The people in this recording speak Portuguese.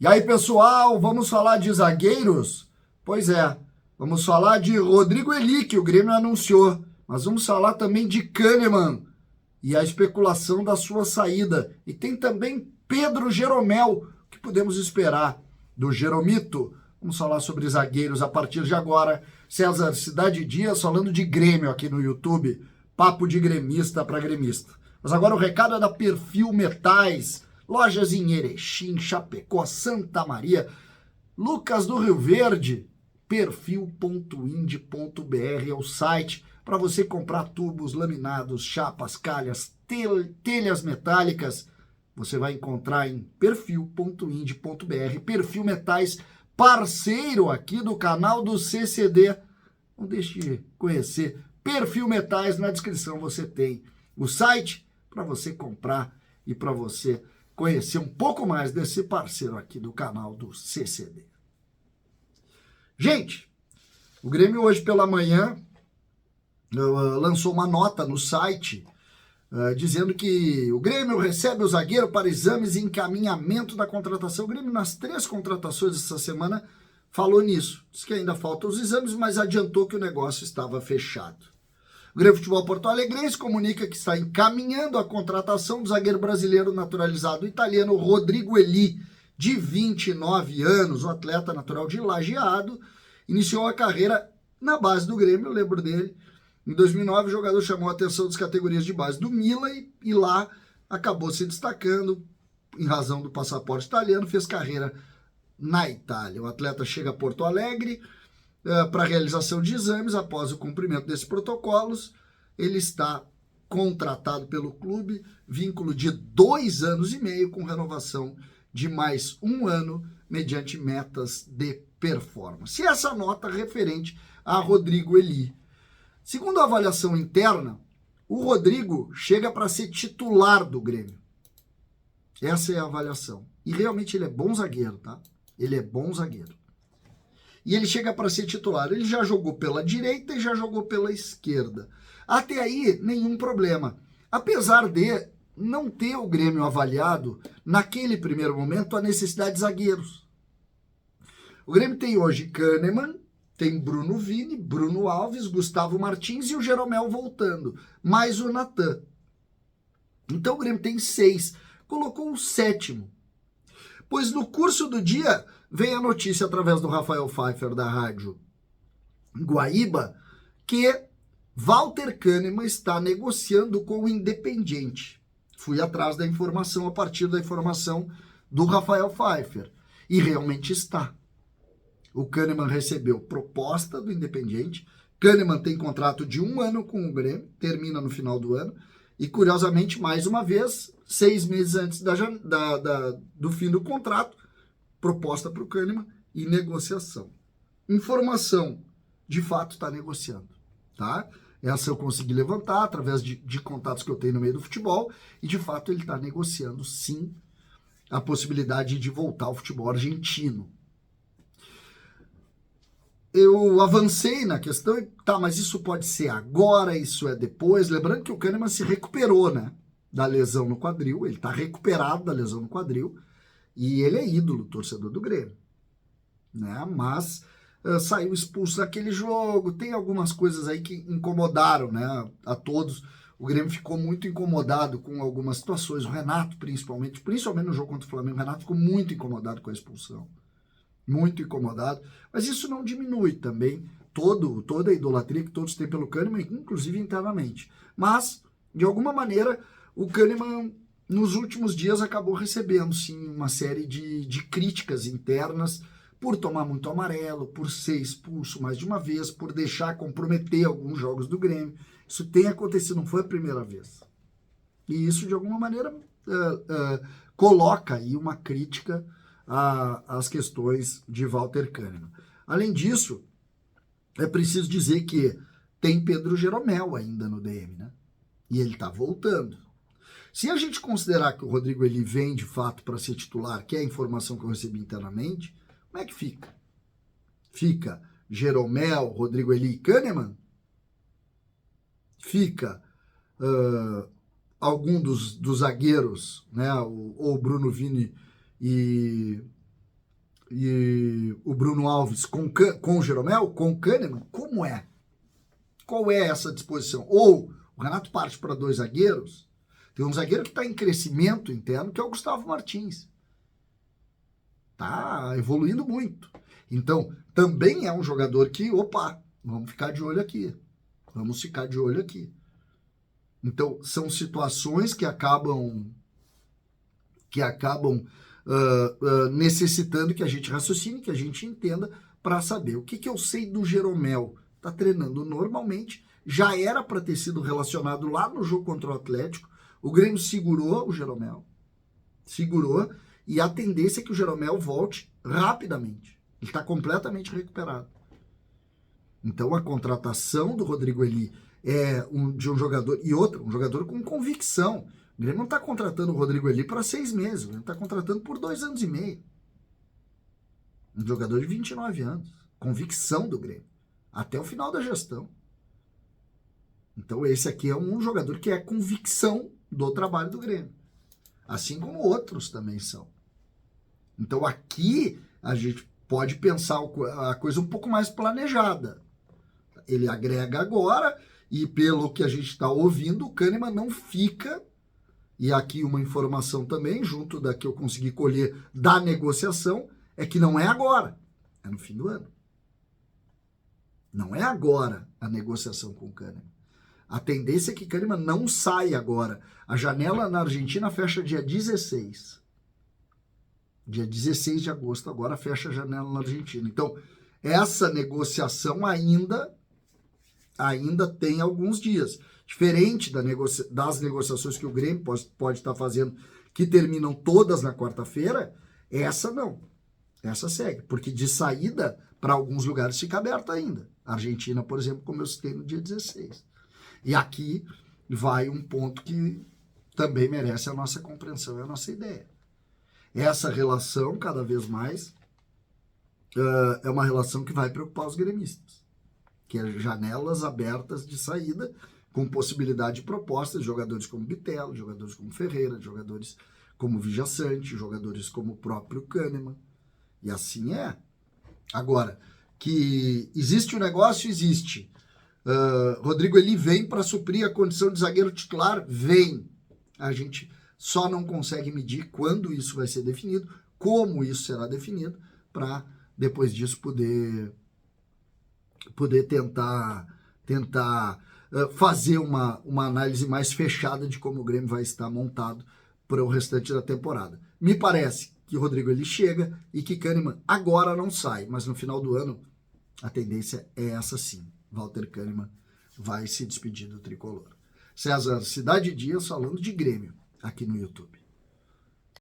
E aí, pessoal, vamos falar de zagueiros? Pois é, vamos falar de Rodrigo Eli, que o Grêmio anunciou, mas vamos falar também de Kahneman e a especulação da sua saída. E tem também Pedro Jeromel, o que podemos esperar do Jeromito? Vamos falar sobre zagueiros a partir de agora. César Cidade Dias falando de Grêmio aqui no YouTube. Papo de gremista para gremista. Mas agora o recado é da Perfil Metais. Lojas em Erechim, Chapecó, Santa Maria, Lucas do Rio Verde. Perfil.ind.br é o site para você comprar tubos, laminados, chapas, calhas, telhas metálicas. Você vai encontrar em perfil.ind.br. Perfil Metais, parceiro aqui do canal do CCD. Não deixe de conhecer Perfil Metais. Na descrição você tem o site para você comprar e para você conhecer um pouco mais desse parceiro aqui do canal do CCD. Gente, o Grêmio hoje pela manhã lançou uma nota no site dizendo que o Grêmio recebe o zagueiro para exames e encaminhamento da contratação. O Grêmio, nas 3 contratações dessa semana, falou nisso. Diz que ainda faltam os exames, mas adiantou que o negócio estava fechado. O Grêmio Futebol Porto Alegrense comunica que está encaminhando a contratação do zagueiro brasileiro naturalizado italiano Rodrigo Eli, de 29 anos. O atleta natural de Lajeado iniciou a carreira na base do Grêmio, eu lembro dele. Em 2009, o jogador chamou a atenção das categorias de base do Milan e lá acabou se destacando em razão do passaporte italiano, fez carreira na Itália. O atleta chega a Porto Alegre para a realização de exames. Após o cumprimento desses protocolos, ele está contratado pelo clube, vínculo de 2 anos e meio, com renovação de mais 1 ano, mediante metas de performance. E essa nota referente a Rodrigo Eli. Segundo a avaliação interna, o Rodrigo chega para ser titular do Grêmio. Essa é a avaliação. E realmente ele é bom zagueiro, tá? Ele é bom zagueiro. E ele chega para ser titular. Ele já jogou pela direita e já jogou pela esquerda. Até aí, nenhum problema. Apesar de não ter o Grêmio avaliado, naquele primeiro momento, a necessidade de zagueiros. O Grêmio tem hoje Kahneman, tem Bruno Vini, Bruno Alves, Gustavo Martins e o Jeromel voltando, mais o Natan. Então o Grêmio tem 6, colocou o 7º. Pois no curso do dia vem a notícia através do Rafael Pfeiffer da rádio Guaíba que Walter Kahneman está negociando com o Independiente. Fui atrás da informação a partir da informação do Rafael Pfeiffer e realmente está. O Kahneman recebeu proposta do Independiente. Kahneman tem contrato de 1 ano com o Grêmio, termina no final do ano. E, curiosamente, mais uma vez, 6 meses antes do fim do contrato, proposta para o Kahneman e negociação. Informação, de fato, está negociando. Tá? Essa eu consegui levantar através de contatos que eu tenho no meio do futebol. E, de fato, ele está negociando, sim, a possibilidade de voltar ao futebol argentino. Eu avancei na questão, tá, mas isso pode ser agora, isso é depois. Lembrando que o Kahneman se recuperou, né, da lesão no quadril, ele tá recuperado da lesão no quadril, e ele é ídolo, torcedor do Grêmio, né, mas saiu expulso daquele jogo, tem algumas coisas aí que incomodaram, né, a todos. O Grêmio ficou muito incomodado com algumas situações, o Renato principalmente no jogo contra o Flamengo, o Renato ficou muito incomodado com a expulsão. Muito incomodado, mas isso não diminui também toda a idolatria que todos têm pelo Kahneman, inclusive internamente. Mas, de alguma maneira, o Kahneman, nos últimos dias, acabou recebendo, sim, uma série de críticas internas por tomar muito amarelo, por ser expulso mais de uma vez, por deixar comprometer alguns jogos do Grêmio. Isso tem acontecido, não foi a primeira vez. E isso, de alguma maneira, coloca aí uma crítica as questões de Walter Kahneman. Além disso, é preciso dizer que tem Pedro Jeromel ainda no DM, né? E ele está voltando. Se a gente considerar que o Rodrigo Eli vem de fato para ser titular, que é a informação que eu recebi internamente, como é que fica? Fica Jeromel, Rodrigo Eli e Kahneman? Fica algum dos zagueiros, né? Ou Bruno Vini e e o Bruno Alves com o Jeromel, com o Kahneman, como é? Qual é essa disposição? Ou o Renato parte para 2 zagueiros, tem um zagueiro que está em crescimento interno, que é o Gustavo Martins. Está evoluindo muito. Então, também é um jogador que, opa, vamos ficar de olho aqui. Vamos ficar de olho aqui. Então, são situações que acabam necessitando que a gente raciocine, que a gente entenda para saber. O que eu sei do Jeromel? Está treinando normalmente, já era para ter sido relacionado lá no jogo contra o Atlético. O Grêmio segurou o Jeromel, segurou, e a tendência é que o Jeromel volte rapidamente. Ele está completamente recuperado. Então a contratação do Rodrigo Eli de um jogador, e outro, um jogador com convicção. O Grêmio não está contratando o Rodrigo Eli para 6 meses, o Grêmio está contratando por 2 anos e meio. Um jogador de 29 anos. Convicção do Grêmio. Até o final da gestão. Então esse aqui é um jogador que é convicção do trabalho do Grêmio. Assim como outros também são. Então aqui a gente pode pensar a coisa um pouco mais planejada. Ele agrega agora, e pelo que a gente está ouvindo, o Kahneman não fica, e aqui uma informação também, junto da que eu consegui colher da negociação, é que não é agora, é no fim do ano. Não é agora a negociação com o Kahneman. A tendência é que Kahneman não saia agora. A janela na Argentina fecha dia 16. Dia 16 de agosto, agora fecha a janela na Argentina. Então, essa negociação ainda tem alguns dias. Diferente das negociações que o Grêmio pode estar fazendo, que terminam todas na quarta-feira, essa não. Essa segue. Porque de saída, para alguns lugares fica aberta ainda. A Argentina, por exemplo, como eu citei no dia 16. E aqui vai um ponto que também merece a nossa compreensão e a nossa ideia. Essa relação, cada vez mais, é uma relação que vai preocupar os gremistas, que é janelas abertas de saída, com possibilidade de propostas de jogadores como Bitelo, jogadores como Ferreira, jogadores como Vijaçante, jogadores como o próprio Kahneman, e assim é. Agora, que existe o negócio, existe. Rodrigo Eli vem para suprir a condição de zagueiro titular? Vem. A gente só não consegue medir quando isso vai ser definido, como isso será definido, para depois disso poder tentar fazer uma análise mais fechada de como o Grêmio vai estar montado para o restante da temporada. Me parece que o Rodrigo Eli chega e que Kahneman agora não sai, mas no final do ano a tendência é essa sim. Walter Kahneman vai se despedir do tricolor. César Cidade Dias falando de Grêmio aqui no YouTube.